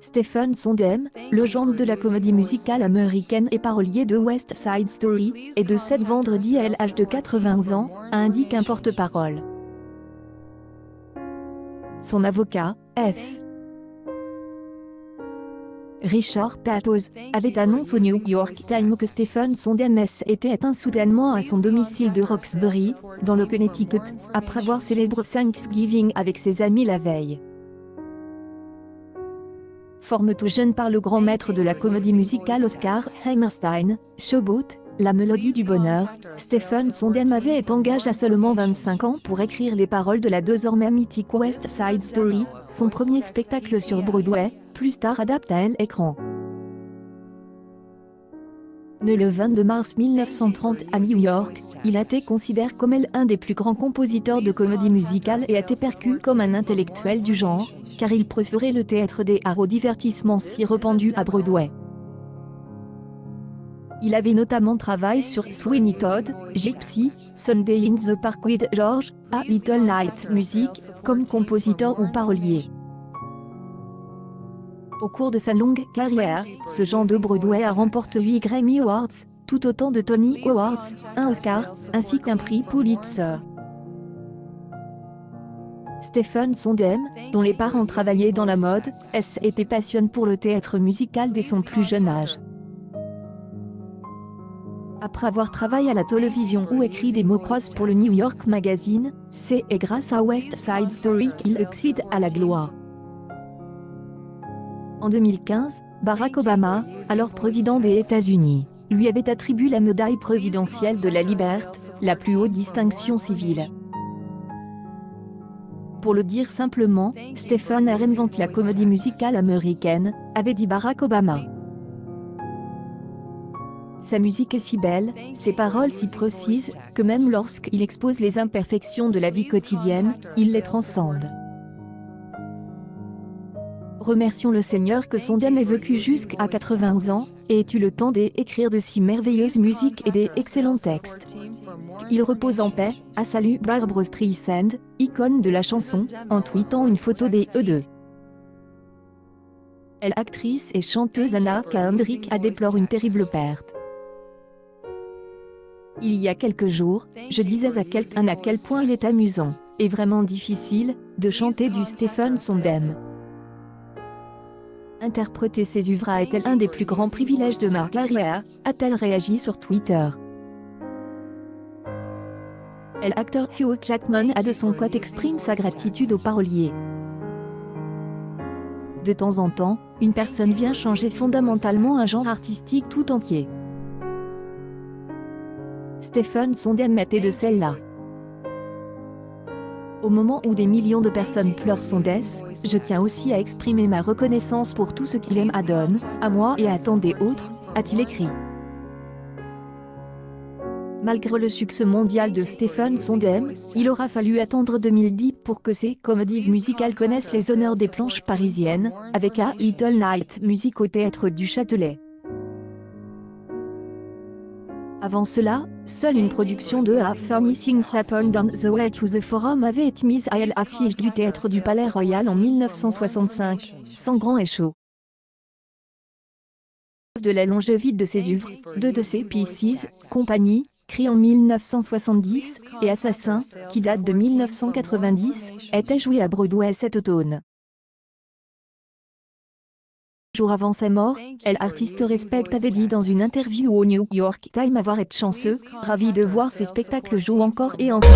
Stephen Sondheim, légende de la comédie musicale américaine et parolier de West Side Story, et de 7 vendredis à l'âge de 80 ans, indique un porte-parole. Son avocat, F. Richard Pappoz, avait annoncé au New York Times que Stephen Sondheim était éteint soudainement à son domicile de Roxbury, dans le Connecticut, après avoir célébré Thanksgiving avec ses amis la veille. Formé tout jeune par le grand maître de la comédie musicale Oscar Hammerstein, Showboat, la mélodie du bonheur, Stephen Sondheim avait été engagé à seulement 25 ans pour écrire les paroles de la désormais mythique West Side Story, son premier spectacle sur Broadway, plus tard adapté à l'écran. Né le 22 mars 1930 à New York, il a été considéré comme un des plus grands compositeurs de comédie musicale et a été perçu comme un intellectuel du genre, car il préférait le théâtre des arts au divertissement si répandu à Broadway. Il avait notamment travaillé sur Sweeney Todd, Gypsy, Sunday in the Park with George, A Little Night Music, comme compositeur ou parolier. Au cours de sa longue carrière, ce genre de Broadway a remporté 8 Grammy Awards, tout autant de Tony Awards, un Oscar, ainsi qu'un prix Pulitzer. Stephen Sondheim, dont les parents travaillaient dans la mode, était passionné pour le théâtre musical dès son plus jeune âge. Après avoir travaillé à la télévision ou écrit des mots-croises pour le New York Magazine, c'est grâce à West Side Story qu'il accède à la gloire. En 2015, Barack Obama, alors président des États-Unis, lui avait attribué la médaille présidentielle de la liberté, la plus haute distinction civile. Pour le dire simplement, Stephen a réinventé la comédie musicale américaine, avait dit Barack Obama. Sa musique est si belle, ses paroles si précises, que même lorsqu'il expose les imperfections de la vie quotidienne, il les transcende. Remercions le Seigneur que Sondheim ait vécu jusqu'à 80 ans, et ait eu le temps d'écrire de si merveilleuses musiques et des excellents textes. Il repose en paix, a salué Barbra Streisand, icône de la chanson, en tweetant une photo des E2. L'actrice et chanteuse Anna Kendrick a déploré une terrible perte. Il y a quelques jours, je disais à quelqu'un à quel point il est amusant, et vraiment difficile, de chanter du Stephen Sondheim. Interpréter ses œuvres a été un des plus grands privilèges de ma carrière, a-t-elle réagi sur Twitter. L'acteur Hugh Jackman a de son côté exprimé sa gratitude au parolier. De temps en temps, une personne vient changer fondamentalement un genre artistique tout entier. Stephen Sondheim était de celle-là. Au moment où des millions de personnes pleurent son décès, je tiens aussi à exprimer ma reconnaissance pour tout ce qu'il aime à donne, à moi et à tant d'autres, a-t-il écrit. Malgré le succès mondial de Stephen Sondheim, il aura fallu attendre 2010 pour que ses comédies musicales connaissent les honneurs des planches parisiennes, avec A Little Night Music au Théâtre du Châtelet. Avant cela, seule une production de A Funny Thing Happened on the Way to the Forum avait été mise à l'affiche du Théâtre du Palais Royal en 1965, sans grand écho. De la longévité de ses œuvres, deux de ses pieces, Compagnie, créée en 1970, et Assassin, qui date de 1990, étaient jouées à Broadway cet automne. Jour avant sa mort, l'artiste Respect avait dit dans une interview au New York Times avoir été chanceux, ravi de voir ses spectacles jouer encore et encore.